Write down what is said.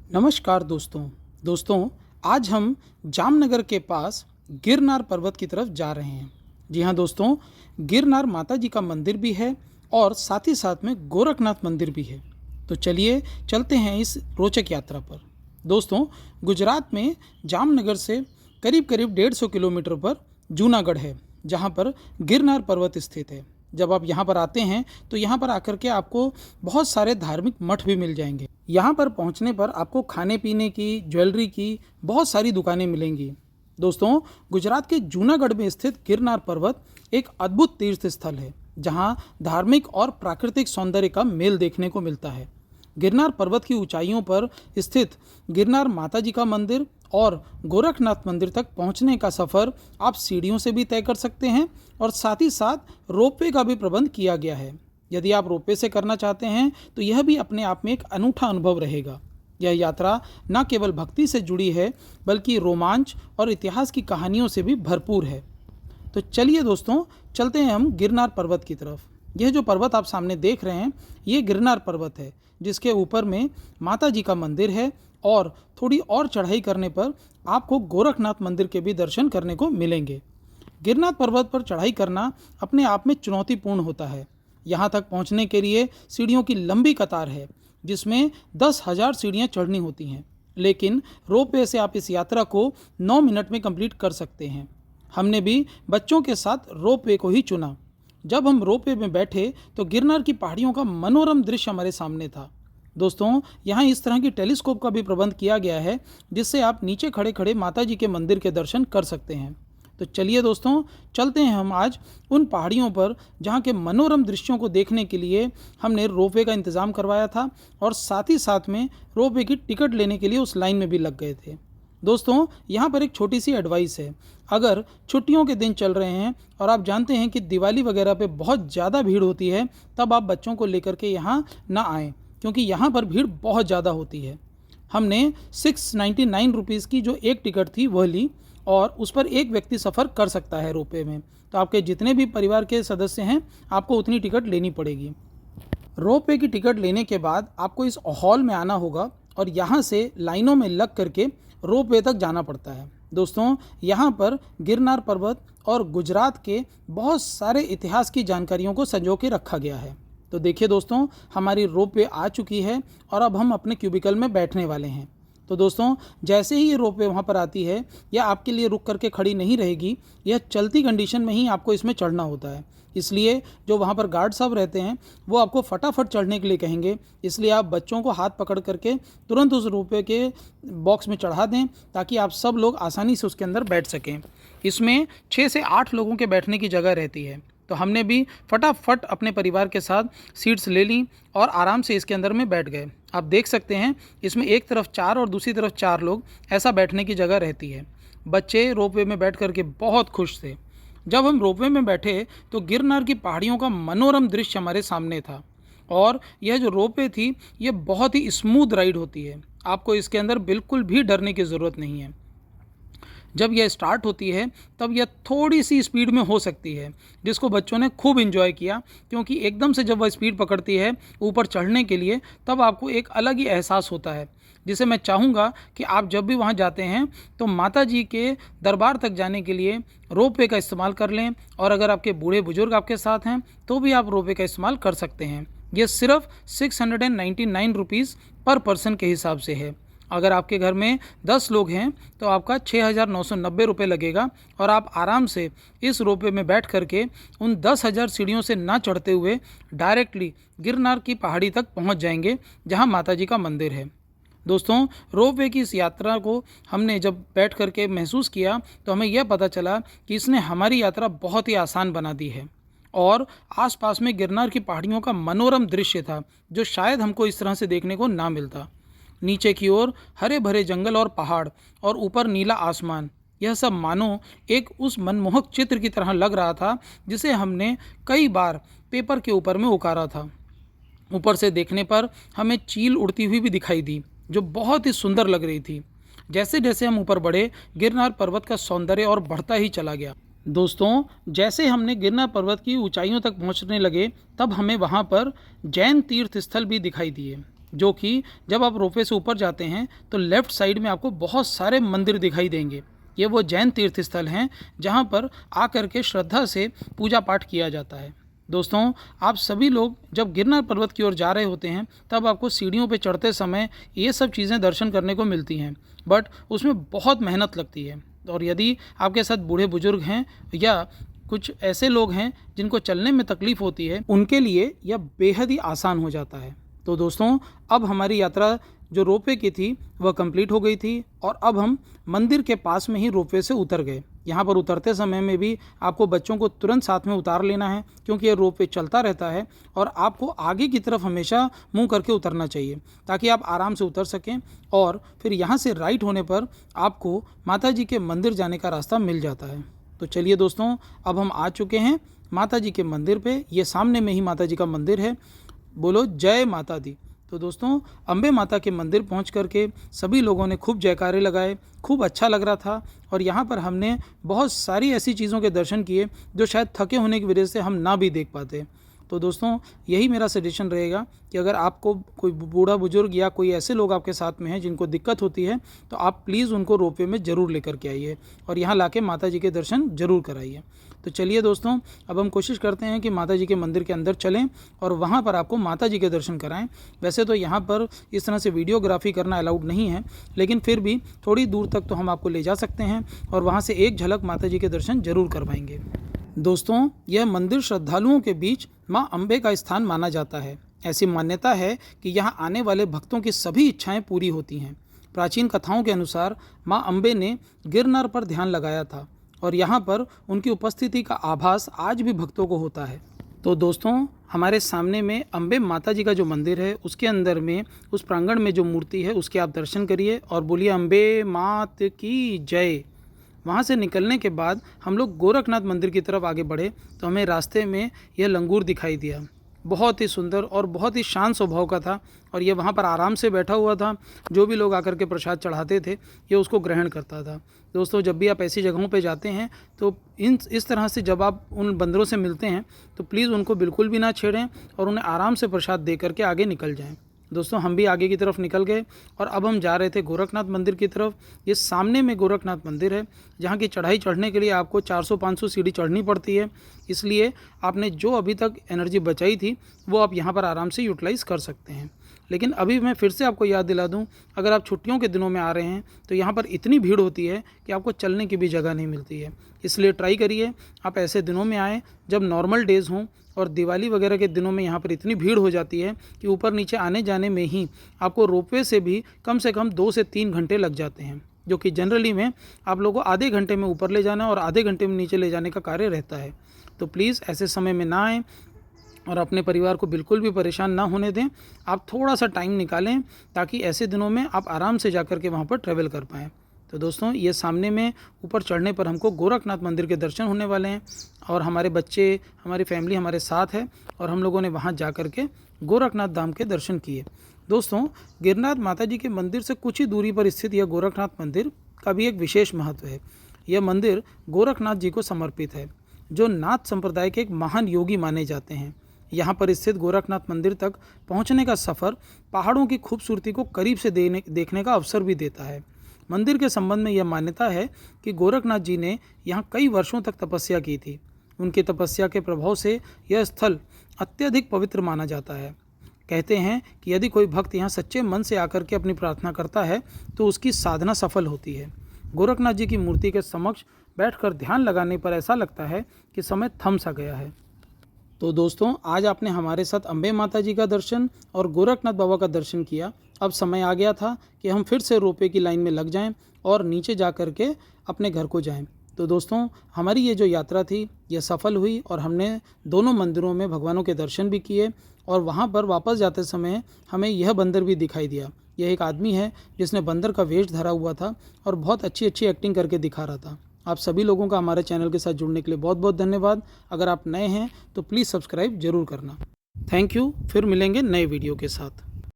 नमस्कार दोस्तों आज हम जामनगर के पास गिरनार पर्वत की तरफ जा रहे हैं। जी हाँ दोस्तों, गिरनार माता जी का मंदिर भी है और साथ ही साथ में गोरखनाथ मंदिर भी है। तो चलिए चलते हैं इस रोचक यात्रा पर। दोस्तों, गुजरात में जामनगर से करीब करीब 150 किलोमीटर पर जूनागढ़ है, जहाँ पर गिरनार पर्वत स्थित है। जब आप यहाँ पर आते हैं तो यहाँ पर आकर के आपको बहुत सारे धार्मिक मठ भी मिल जाएंगे। यहाँ पर पहुँचने पर आपको खाने पीने की, ज्वेलरी की बहुत सारी दुकानें मिलेंगी। दोस्तों, गुजरात के जूनागढ़ में स्थित गिरनार पर्वत एक अद्भुत तीर्थ स्थल है, जहाँ धार्मिक और प्राकृतिक सौंदर्य का मेल देखने को मिलता है। गिरनार पर्वत की ऊंचाइयों पर स्थित गिरनार माता जी का मंदिर और गोरखनाथ मंदिर तक पहुंचने का सफ़र आप सीढ़ियों से भी तय कर सकते हैं और साथ ही साथ रोपवे का भी प्रबंध किया गया है। यदि आप रोपवे से करना चाहते हैं तो यह भी अपने आप में एक अनूठा अनुभव रहेगा। यह यात्रा न केवल भक्ति से जुड़ी है बल्कि रोमांच और इतिहास की कहानियों से भी भरपूर है। तो चलिए दोस्तों, चलते हैं हम गिरनार पर्वत की तरफ। यह जो पर्वत आप सामने देख रहे हैं, ये गिरनार पर्वत है, जिसके ऊपर में माता जी का मंदिर है और थोड़ी और चढ़ाई करने पर आपको गोरखनाथ मंदिर के भी दर्शन करने को मिलेंगे। गिरनार पर्वत पर चढ़ाई करना अपने आप में चुनौतीपूर्ण होता है। यहाँ तक पहुँचने के लिए सीढ़ियों की लंबी कतार है, जिसमें 10,000 सीढ़ियाँ चढ़नी होती हैं, लेकिन रोपवे से आप इस यात्रा को 9 मिनट में कंप्लीट कर सकते हैं। हमने भी बच्चों के साथ रोपवे को ही चुना। जब हम रोपवे में बैठे तो गिरनार की पहाड़ियों का मनोरम दृश्य हमारे सामने था। दोस्तों, यहाँ इस तरह की टेलीस्कोप का भी प्रबंध किया गया है, जिससे आप नीचे खड़े खड़े माता जी के मंदिर के दर्शन कर सकते हैं। तो चलिए दोस्तों, चलते हैं हम आज उन पहाड़ियों पर, जहाँ के मनोरम दृश्यों को देखने के लिए हमने रोपवे का इंतज़ाम करवाया था और साथ ही साथ में रोपवे की टिकट लेने के लिए उस लाइन में भी लग गए थे। दोस्तों, यहाँ पर एक छोटी सी एडवाइस है। अगर छुट्टियों के दिन चल रहे हैं और आप जानते हैं कि दिवाली वगैरह पे बहुत ज़्यादा भीड़ होती है, तब आप बच्चों को लेकर के यहाँ ना आएँ, क्योंकि यहाँ पर भीड़ बहुत ज़्यादा होती है। हमने 699 रुपीज़ की जो एक टिकट थी वह ली और उस पर एक व्यक्ति सफ़र कर सकता है रोपवे में। तो आपके जितने भी परिवार के सदस्य हैं, आपको उतनी टिकट लेनी पड़ेगी। रोपवे की टिकट लेने के बाद आपको इस हॉल में आना होगा और यहाँ से लाइनों में लग करके रोपवे तक जाना पड़ता है। दोस्तों, यहाँ पर गिरनार पर्वत और गुजरात के बहुत सारे इतिहास की जानकारियों को संजो के रखा गया है। तो देखिए दोस्तों, हमारी रोपवे आ चुकी है और अब हम अपने क्यूबिकल में बैठने वाले हैं। तो दोस्तों, जैसे ही ये रोपवे वहाँ पर आती है, यह आपके लिए रुक करके खड़ी नहीं रहेगी। यह चलती कंडीशन में ही आपको इसमें चढ़ना होता है। इसलिए जो वहाँ पर गार्ड साहब रहते हैं, वो आपको फटाफट चढ़ने के लिए कहेंगे। इसलिए आप बच्चों को हाथ पकड़ करके तुरंत उस रोपवे के बॉक्स में चढ़ा दें, ताकि आप सब लोग आसानी से उसके अंदर बैठ सकें। इसमें 6 से 8 लोगों के बैठने की जगह रहती है। तो हमने भी फटाफट अपने परिवार के साथ सीट्स ले ली और आराम से इसके अंदर में बैठ गए। आप देख सकते हैं, इसमें एक तरफ 4 और दूसरी तरफ 4 लोग, ऐसा बैठने की जगह रहती है। बच्चे रोपवे में बैठ करके बहुत खुश थे। जब हम रोपवे में बैठे तो गिरनार की पहाड़ियों का मनोरम दृश्य हमारे सामने था और यह जो रोपवे थी, ये बहुत ही स्मूथ राइड होती है। आपको इसके अंदर बिल्कुल भी डरने की ज़रूरत नहीं है। जब यह स्टार्ट होती है तब यह थोड़ी सी स्पीड में हो सकती है, जिसको बच्चों ने खूब एंजॉय किया, क्योंकि एकदम से जब वह स्पीड पकड़ती है ऊपर चढ़ने के लिए, तब आपको एक अलग ही एहसास होता है, जिसे मैं चाहूँगा कि आप जब भी वहाँ जाते हैं तो माता जी के दरबार तक जाने के लिए रोपवे का इस्तेमाल कर लें। और अगर आपके बूढ़े बुजुर्ग आपके साथ हैं तो भी आप रोपवे का इस्तेमाल कर सकते हैं। ये सिर्फ 699 रुपीज़ पर पर्सन के हिसाब से है। अगर आपके घर में 10 लोग हैं तो आपका 6,990 रुपये लगेगा और आप आराम से इस रोपवे में बैठ करके उन 10,000 सीढ़ियों से ना चढ़ते हुए डायरेक्टली गिरनार की पहाड़ी तक पहुंच जाएंगे, जहां माता जी का मंदिर है। दोस्तों, रोपवे की इस यात्रा को हमने जब बैठ करके महसूस किया तो हमें यह पता चला कि इसने हमारी यात्रा बहुत ही आसान बना दी है। और आसपास में गिरनार की पहाड़ियों का मनोरम दृश्य था, जो शायद हमको इस तरह से देखने को ना मिलता। नीचे की ओर हरे भरे जंगल और पहाड़ और ऊपर नीला आसमान, यह सब मानो एक उस मनमोहक चित्र की तरह लग रहा था, जिसे हमने कई बार पेपर के ऊपर में उकारा था। ऊपर से देखने पर हमें चील उड़ती हुई भी दिखाई दी, जो बहुत ही सुंदर लग रही थी। जैसे जैसे हम ऊपर बढ़े, गिरनार पर्वत का सौंदर्य और बढ़ता ही चला गया। दोस्तों, जैसे हमने गिरनार पर्वत की ऊंचाइयों तक पहुंचने लगे, तब हमें वहां पर जैन तीर्थ स्थल भी दिखाई दिए। जो कि जब आप रोपवे से ऊपर जाते हैं तो लेफ़्ट साइड में आपको बहुत सारे मंदिर दिखाई देंगे। ये वो जैन तीर्थ स्थल हैं जहाँ पर आकर के श्रद्धा से पूजा पाठ किया जाता है। दोस्तों, आप सभी लोग जब गिरनार पर्वत की ओर जा रहे होते हैं तब आपको सीढ़ियों पर चढ़ते समय ये सब चीज़ें दर्शन करने को मिलती हैं, बट उसमें बहुत मेहनत लगती है। और यदि आपके साथ बूढ़े बुजुर्ग हैं या कुछ ऐसे लोग हैं जिनको चलने में तकलीफ़ होती है, उनके लिए यह बेहद ही आसान हो जाता है। तो दोस्तों, अब हमारी यात्रा जो रोपवे की थी वह कंप्लीट हो गई थी और अब हम मंदिर के पास में ही रोपवे से उतर गए। यहाँ पर उतरते समय में भी आपको बच्चों को तुरंत साथ में उतार लेना है, क्योंकि ये रोपवे चलता रहता है और आपको आगे की तरफ हमेशा मुंह करके उतरना चाहिए ताकि आप आराम से उतर सकें। और फिर यहाँ से राइट होने पर आपको माता जी के मंदिर जाने का रास्ता मिल जाता है। तो चलिए दोस्तों, अब हम आ चुके हैं माता जी के मंदिर पे। ये सामने में ही माता जी का मंदिर है। बोलो जय माता दी। तो दोस्तों, अम्बे माता के मंदिर पहुंच करके सभी लोगों ने खूब जयकारे लगाए, खूब अच्छा लग रहा था। और यहाँ पर हमने बहुत सारी ऐसी चीज़ों के दर्शन किए जो शायद थके होने की वजह से हम ना भी देख पाते। तो दोस्तों, यही मेरा सजेशन रहेगा कि अगर आपको कोई बूढ़ा बुजुर्ग या कोई ऐसे लोग आपके साथ में हैं जिनको दिक्कत होती है तो आप प्लीज़ उनको रोपवे में ज़रूर लेकर के आइए और यहाँ लाके माता जी के दर्शन ज़रूर कराइए। तो चलिए दोस्तों, अब हम कोशिश करते हैं कि माता जी के मंदिर के अंदर चलें और वहाँ पर आपको माता जी के दर्शन कराएं। वैसे तो यहाँ पर इस तरह से वीडियोग्राफी करना अलाउड नहीं है, लेकिन फिर भी थोड़ी दूर तक तो हम आपको ले जा सकते हैं और वहाँ से एक झलक माता जी के दर्शन ज़रूर करवाएंगे। दोस्तों, यह मंदिर श्रद्धालुओं के बीच मां अम्बे का स्थान माना जाता है। ऐसी मान्यता है कि यहां आने वाले भक्तों की सभी इच्छाएं पूरी होती हैं। प्राचीन कथाओं के अनुसार मां अम्बे ने गिरनार पर ध्यान लगाया था और यहां पर उनकी उपस्थिति का आभास आज भी भक्तों को होता है। तो दोस्तों, हमारे सामने में अम्बे माता जी का जो मंदिर है उसके अंदर में उस प्रांगण में जो मूर्ति है उसके आप दर्शन करिए और बोलिए अम्बे मात की जय। वहाँ से निकलने के बाद हम लोग गोरखनाथ मंदिर की तरफ आगे बढ़े तो हमें रास्ते में यह लंगूर दिखाई दिया। बहुत ही सुंदर और बहुत ही शांत स्वभाव का था और ये वहाँ पर आराम से बैठा हुआ था। जो भी लोग आकर के प्रसाद चढ़ाते थे ये उसको ग्रहण करता था। दोस्तों, जब भी आप ऐसी जगहों पे जाते हैं तो इस तरह से जब आप उन बंदरों से मिलते हैं तो प्लीज़ उनको बिल्कुल भी ना छेड़ें और उन्हें आराम से प्रसाद दे करके आगे निकल जाएँ। दोस्तों, हम भी आगे की तरफ निकल गए और अब हम जा रहे थे गोरखनाथ मंदिर की तरफ। ये सामने में गोरखनाथ मंदिर है जहाँ की चढ़ाई चढ़ने के लिए आपको 400-500 सीढ़ी चढ़नी पड़ती है। इसलिए आपने जो अभी तक एनर्जी बचाई थी वो आप यहाँ पर आराम से यूटिलाइज़ कर सकते हैं। लेकिन अभी मैं फिर से आपको याद दिला दूं, अगर आप छुट्टियों के दिनों में आ रहे हैं तो यहाँ पर इतनी भीड़ होती है कि आपको चलने की भी जगह नहीं मिलती है। इसलिए ट्राई करिए आप ऐसे दिनों में आएँ जब नॉर्मल डेज़ हों। और दिवाली वगैरह के दिनों में यहाँ पर इतनी भीड़ हो जाती है कि ऊपर नीचे आने जाने में ही आपको रोपवे से भी कम से कम 2 से 3 घंटे लग जाते हैं, जो कि जनरली में आप लोगों को आधे घंटे में ऊपर ले जाना और आधे घंटे में नीचे ले जाने का कार्य रहता है। तो प्लीज़ ऐसे समय में ना आएँ और अपने परिवार को बिल्कुल भी परेशान ना होने दें। आप थोड़ा सा टाइम निकालें ताकि ऐसे दिनों में आप आराम से जा कर के वहाँ पर ट्रैवल कर पाएँ। तो दोस्तों, ये सामने में ऊपर चढ़ने पर हमको गोरखनाथ मंदिर के दर्शन होने वाले हैं और हमारे बच्चे, हमारी फैमिली हमारे साथ है और हम लोगों ने वहाँ जा कर के गोरखनाथ धाम के दर्शन किए। दोस्तों, गिरनार माता जी के मंदिर से कुछ ही दूरी पर स्थित यह गोरखनाथ मंदिर का भी एक विशेष महत्व है। यह मंदिर गोरखनाथ जी को समर्पित है, जो नाथ संप्रदाय के एक महान योगी माने जाते हैं। यहाँ पर स्थित गोरखनाथ मंदिर तक पहुँचने का सफ़र पहाड़ों की खूबसूरती को करीब से देखने का अवसर भी देता है। मंदिर के संबंध में यह मान्यता है कि गोरखनाथ जी ने यहाँ कई वर्षों तक तपस्या की थी। उनकी तपस्या के प्रभाव से यह स्थल अत्यधिक पवित्र माना जाता है। कहते हैं कि यदि कोई भक्त यहाँ सच्चे मन से आकर के अपनी प्रार्थना करता है तो उसकी साधना सफल होती है। गोरखनाथ जी की मूर्ति के समक्ष बैठकर ध्यान लगाने पर ऐसा लगता है कि समय थम सा गया है। तो दोस्तों, आज आपने हमारे साथ अम्बे माता जी का दर्शन और गोरखनाथ बाबा का दर्शन किया। अब समय आ गया था कि हम फिर से रोपवे की लाइन में लग जाएं और नीचे जा कर के अपने घर को जाएं। तो दोस्तों, हमारी ये जो यात्रा थी ये सफल हुई और हमने दोनों मंदिरों में भगवानों के दर्शन भी किए और वहाँ पर वापस जाते समय हमें यह बंदर भी दिखाई दिया। यह एक आदमी है जिसने बंदर का वेश धरा हुआ था और बहुत अच्छी एक्टिंग करके दिखा रहा था। आप सभी लोगों का हमारे चैनल के साथ जुड़ने के लिए बहुत बहुत धन्यवाद। अगर आप नए हैं तो प्लीज़ सब्सक्राइब जरूर करना। Thank you. फिर मिलेंगे नए वीडियो के साथ।